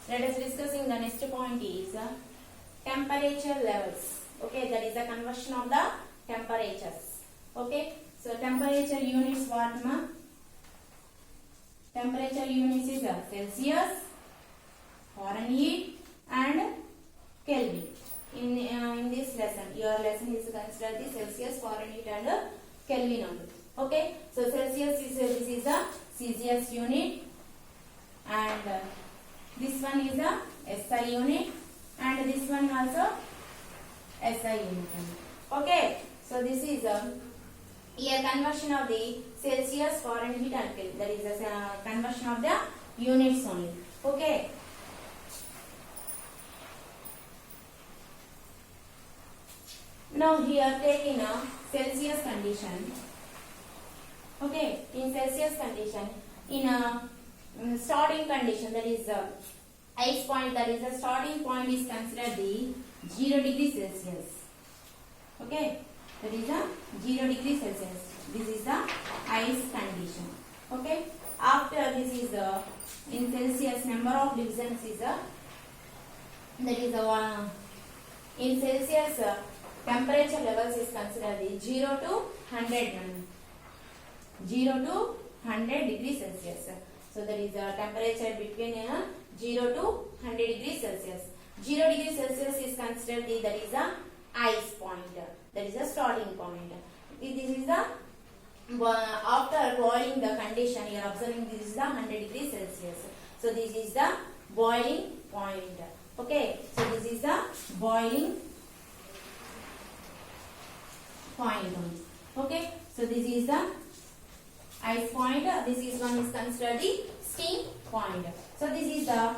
let us discussing the next point is temperature levels. Okay, that is the conversion of the temperatures. Okay, so temperature units what ma? Temperature units is Celsius, Fahrenheit and Kelvin. In this lesson, your lesson is considered the Celsius, Fahrenheit and Kelvin only. Okay, so Celsius is this is the Celsius unit, and this one is the SI unit, and this one also SI unit. Okay, so this is here conversion of the Celsius, Fahrenheit and Kelvin. That is a conversion of the units only. Okay. Now here taking a Celsius condition. Okay, in Celsius condition, in a starting condition, that is ice point, that is the starting point is considered the 0 degree Celsius. Okay, that is a 0 degree Celsius. This is the ice condition. Okay, after this is the in Celsius number of divisions is that is the in Celsius temperature levels is considered the 0 to 100 degrees Celsius. So that is the temperature between 0 to 100 degrees Celsius. 0 degrees Celsius is considered the that is the ice point. That is the starting point. This is the after boiling the condition, you are observing this is the 100 degrees Celsius. So this is the boiling point. Okay, so this is the boiling point. Okay, so this is the ice point. This is one is considered the steam point. So this is the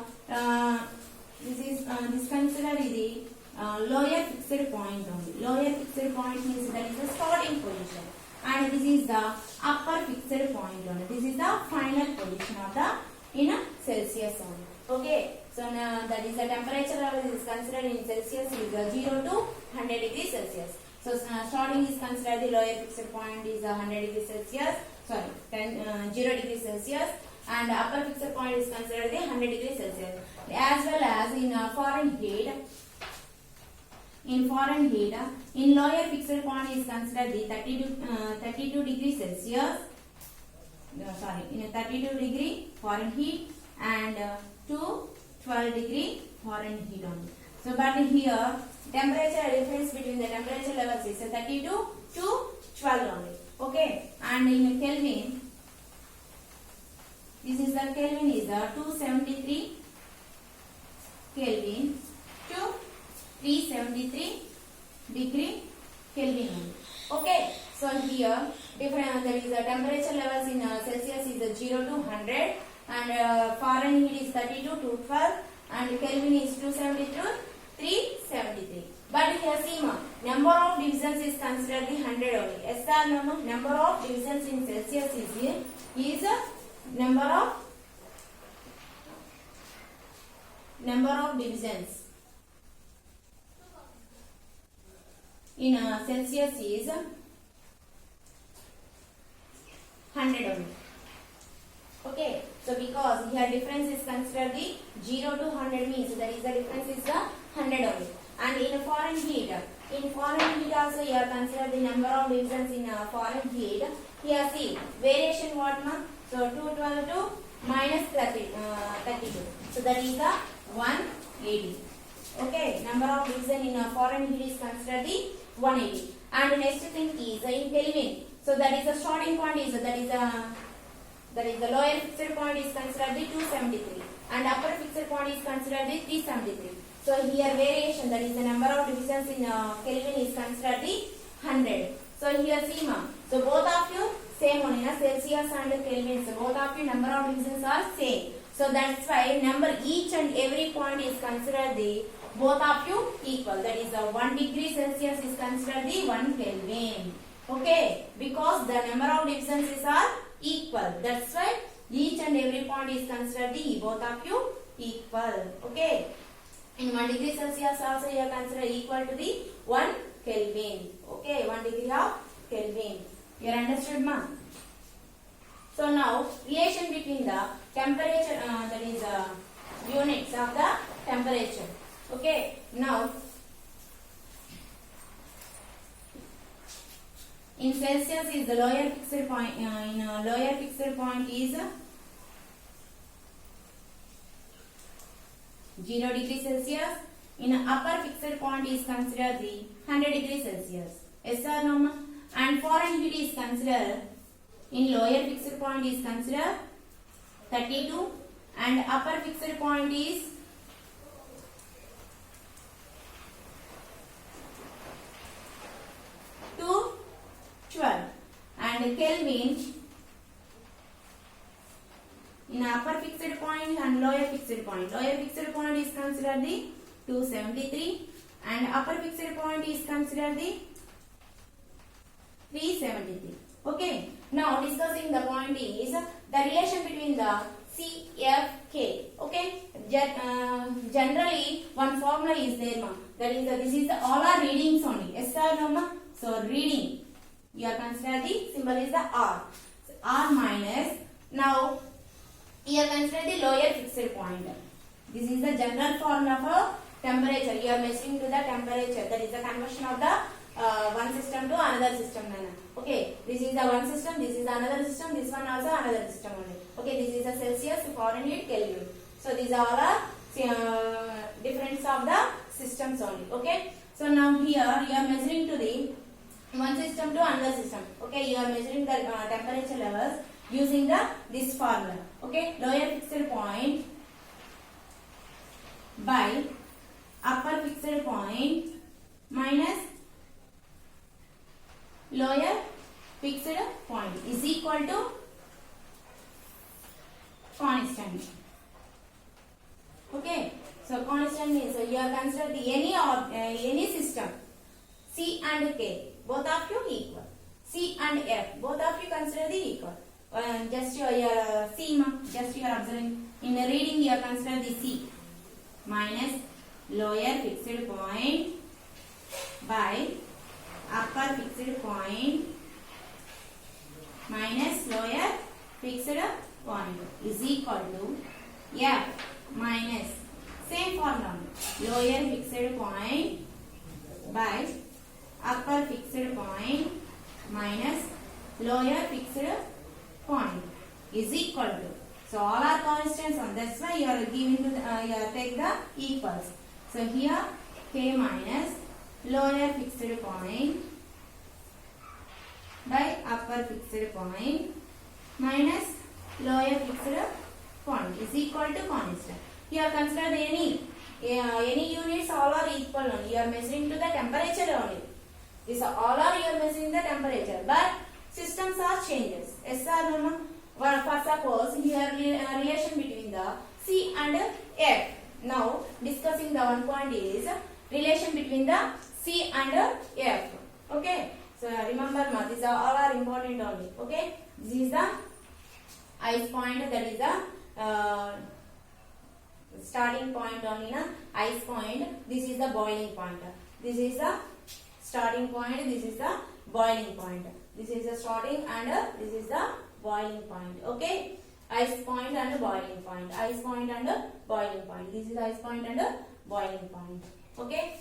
this considered the lower fixed point only. Lower fixed point means that is the starting position, and this is the upper fixed point only. This is the final position of the in Celsius only. Okay, so now that is the temperature level is considered in Celsius is 0 to 100 degrees Celsius. So starting is considered the lower fixed point is 100 degrees Celsius. Sorry, 0 degrees Celsius, and upper fixed point is considered the 100 degrees Celsius. As well as in Fahrenheit. In Fahrenheit, in lower fixed point is considered the 32 degrees Celsius. Sorry, in 32 degree Fahrenheit and to 12 degree Fahrenheit only. So, but here temperature difference between the temperature levels is 32 to 12 only. Okay, and in Kelvin, this is the Kelvin is 273 Kelvin to 373 degree Kelvin only. Okay, so here different there is a temperature levels in Celsius is 0 to 100, and Fahrenheit is 32 to 12, and Kelvin is 270 to 373. But here see number of divisions is considered the 100 only. SR number of divisions in Celsius is number of divisions in Celsius is 100 only. Okay, so because here difference is considered the 0 to 100 means that is the difference is the 100 only. And in Fahrenheit also you are considered the number of divisions in Fahrenheit. Here see variation what ma? So 212 to minus 32. So that is the 180. Okay, number of division in Fahrenheit is considered the 180. And next thing is in Kelvin. So that is the starting point is that is the lower fixed point is considered the 273, and upper fixed point is considered the 373. So here variation, that is the number of divisions in Kelvin is considered the 100. So here see ma. So both of you same only na, Celsius and Kelvin. So both of you number of divisions are same. So that's why number each and every point is considered the both of you equal. That is the 1 degree Celsius is considered the 1 Kelvin. Okay, because the number of divisions are equal. That's why each and every point is considered the both of you equal. Okay. In 1 degree Celsius also you are considered equal to the 1 Kelvin. Okay, 1 degree of Kelvin. You understood, ma? So now relation between the temperature that is units of the temperature. Okay, now in Celsius is the lower fixed point. In lower fixed point is 0 degree Celsius. In upper fixed point is considered the 100 degree Celsius. Yes or no? And Fahrenheit is considered in lower fixed point is considered 32 and upper fixed point is 212 and Kelvin in upper fixed point and lower fixed point. Lower fixed point is considered the 273 and upper fixed point is considered the 373. Okay. Now discussing the point is the relation between the CFK. Okay. Generally one formula is there, ma. That is this is the all are readings only. Yes or no, ma? So reading. You are consider the symbol is the R. So, R minus. Now you are consider the lower fixed point. This is the general formula for temperature. You are measuring to the temperature. That is the conversion of the one system to another system. Okay, this is the one system, this is another system, this one also another system only. Okay, this is the Celsius, Fahrenheit, Kelvin. So these all are difference of the systems only. Okay, so now here you are measuring to the one system to another system. Okay, you are measuring the temperature levels using this formula. Okay, lower fixed point by upper fixed point minus lower fixed point is equal to constant. Okay, so constant means you are consider the any system C and K, both of you equal. C and F, both of you consider the equal. Just your C, just you are observing in the reading you are consider the C minus lower fixed point by upper fixed point minus lower fixed point is equal to F minus same formula lower fixed point by upper fixed point minus lower fixed point is equal to. So all are constants on. That's why you are giving to you are take the equals. So here K minus lower fixed point by upper fixed point minus lower fixed point is equal to constant. Here consider any units, all are equal only. You are measuring to the temperature only. These are all are you are measuring the temperature, but systems are changes. Yes or no? Well, for suppose here relation between the C and F. Now discussing the one point is relation between the C and F. Okay. So remember, these are all are important only. Okay. This is the ice point. That is the starting point only. Na ice point. This is the boiling point. This is the starting point. This is the boiling point. This is the starting and this is the boiling point. Okay. Ice point and boiling point. Ice point and boiling point. This is ice point and boiling point. Okay.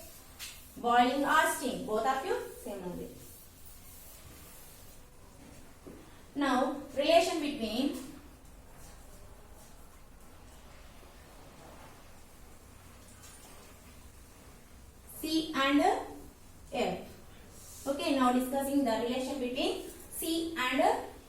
Boiling or steam. Both of you same only. Now relation between C and F. Okay, now discussing the relation between C and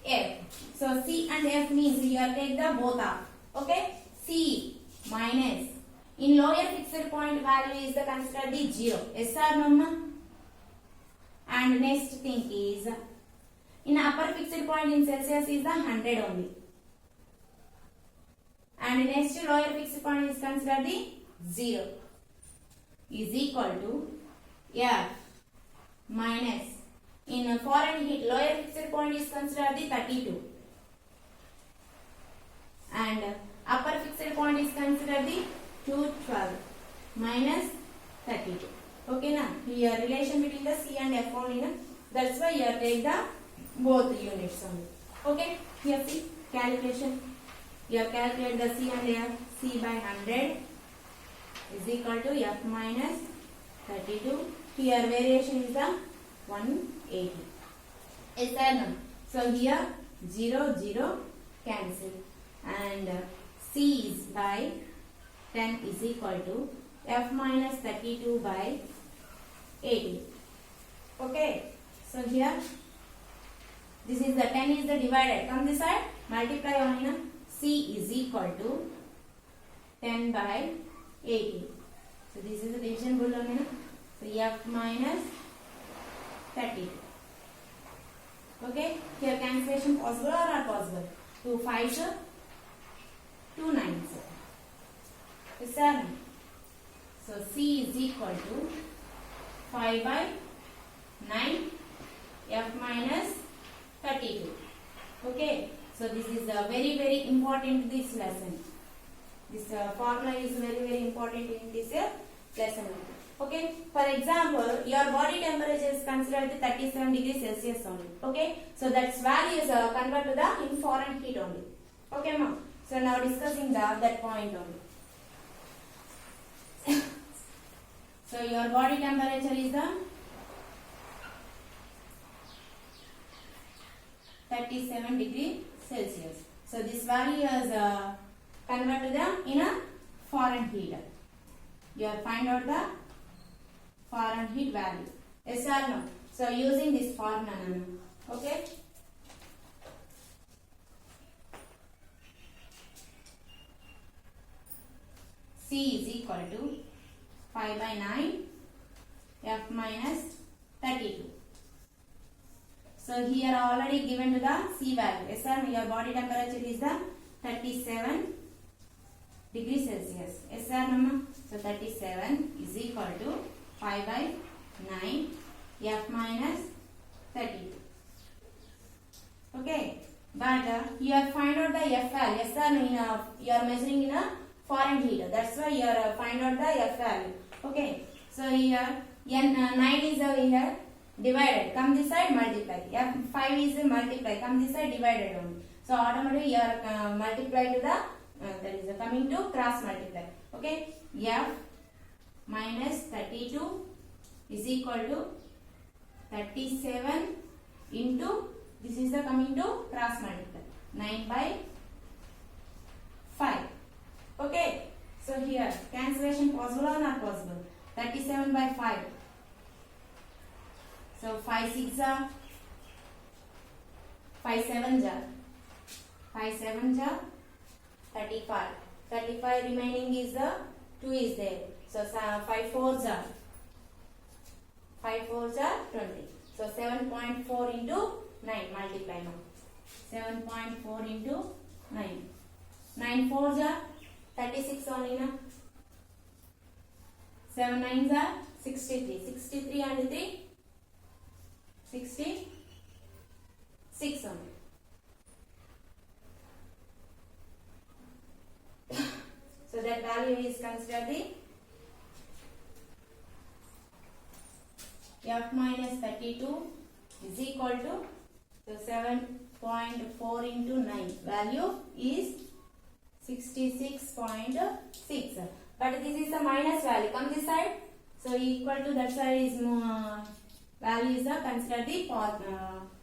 F. So C and F means you are take the both of. Okay, C minus in lower fixed point value is the considered the 0. Yes or no? And next thing is in upper fixed point in Celsius is the 100 only. And next lower fixed point is considered the 0 is equal to F minus in Fahrenheit lower fixed point is considered the 32 and upper fixed point is considered the 212 minus 32. Okay, na? Here relation between the C and F only. Na? That's why you take the both units only. Okay, here see calculation. You calculate the C and F. C by 100 is equal to F minus 32. Here variation is the 180. Yes or no? So here 0, 0 cancel, and C is by 10 is equal to F minus 32 by 80. Okay. So here this is the 10 is the divided. Come this side, multiply on here. C is equal to 10 by 80. So this is the division rule on here. So F minus 32. Okay. Here cancellation possible or not possible? 2 5s, 2 9s. Yes or no? So C is equal to 5 by 9 F minus 32. Okay. So this is very important this lesson. This formula is very important in this lesson. Okay. For example, your body temperature is considered 37 degrees Celsius only. Okay. So that's value is converted to the in foreign heat only. Okay, ma'am. So now discussing that point only. So your body temperature is the 37 degree Celsius. So this value is converted to in a foreign heat. You have find out the foreign heat value. Yes or no? So using this formula. Okay. C is equal to 5 by 9 F minus 32. So here already given to the C value. Yes sir, your body temperature is the 37 degrees Celsius. Yes sir, mama. So 37 is equal to 5 by 9 F minus 32. Okay. But you have find out the FL. Yes sir, you are measuring in a foreign heat. That's why you are find out the FL. Okay. So here N9 is here divided. Come this side, multiply. F5 is multiply. Come this side, divided only. So automatically you are multiply to the that is coming to cross multiply. Okay. F minus 32 is equal to 37 into this is the coming to cross multiply 9 by 5. Okay. So here cancellation possible or not possible? 37 by 5. So 5 6 are 5 7 are 5 7 are 35. 35 remaining is the 2 is there. So 5 4s are 5 4s are 20. So 7.4 into 9 multiply now. 7.4 into 9. 9 4s are 36 only na. 7 9s are 63. 63 and 3 66 only. So that value is considered the F minus 32 is equal to so 7.4 into 9 value is 66.6. But this is the minus value. Come this side. So equal to that side is value is considered the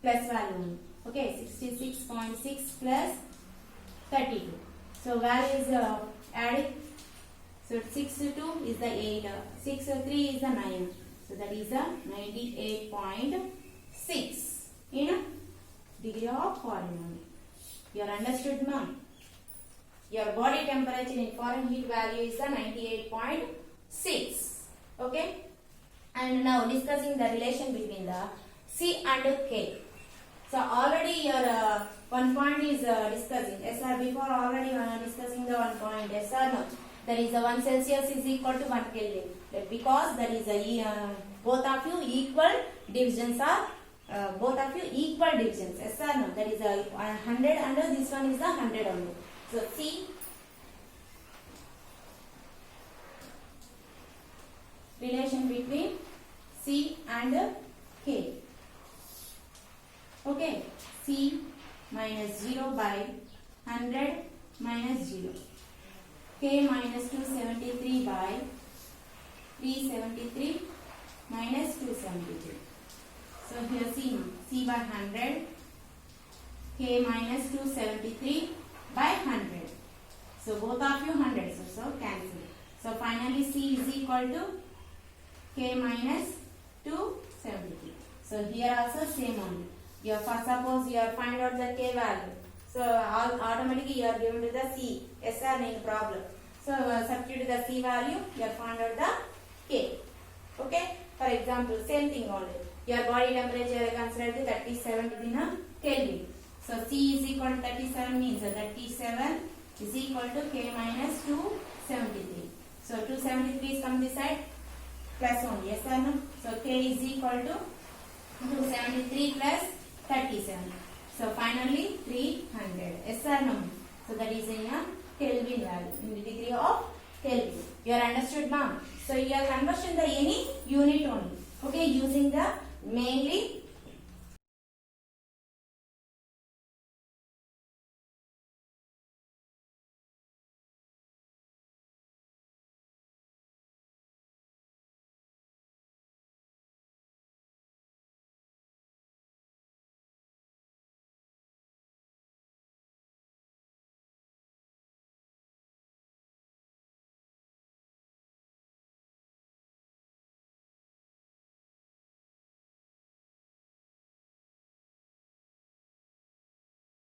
plus value. Okay, 66.6 plus 32. So value is added. So 6 to 2 is the 8. 6 to 3 is the 9. So that is the 98.6 in degree of foreign. You are understood, ma'am? Your body temperature in foreign heat value is the 98.6. Okay. And now discussing the relation between the C and K. So already your one point is discussing. Yes sir, before already discussing the one point. Yes sir, no. That is 1 Celsius is equal to 1 Kelvin. Because that is both of you equal divisions are both of you equal divisions. Yes sir, no. That is 100 and this one is the 100 only. So C relation between C and K. Okay, C minus 0 by 100 minus 0. K minus 273 by 373 minus 273. So here C by 100, K minus 273 by 100. So both of you hundreds, so cancel. So finally C is equal to K minus 273. So here also same only. First suppose you are find out the K value. So automatically you are given to the C. Yes or no problem. So substitute the C value, you are find out the K. Okay. For example, same thing only. Your body temperature considered 37 in Kelvin. So C is equal to 37 means 37 is equal to K minus 273. So 273 is come this side plus 1. Yes or no? So K is equal to 273 plus 37. So finally 300. Yes or no? So that is in a Kelvin value, in the degree of Kelvin. You are understood, ma'am? So you are conversion the any unit only. Okay, using the mainly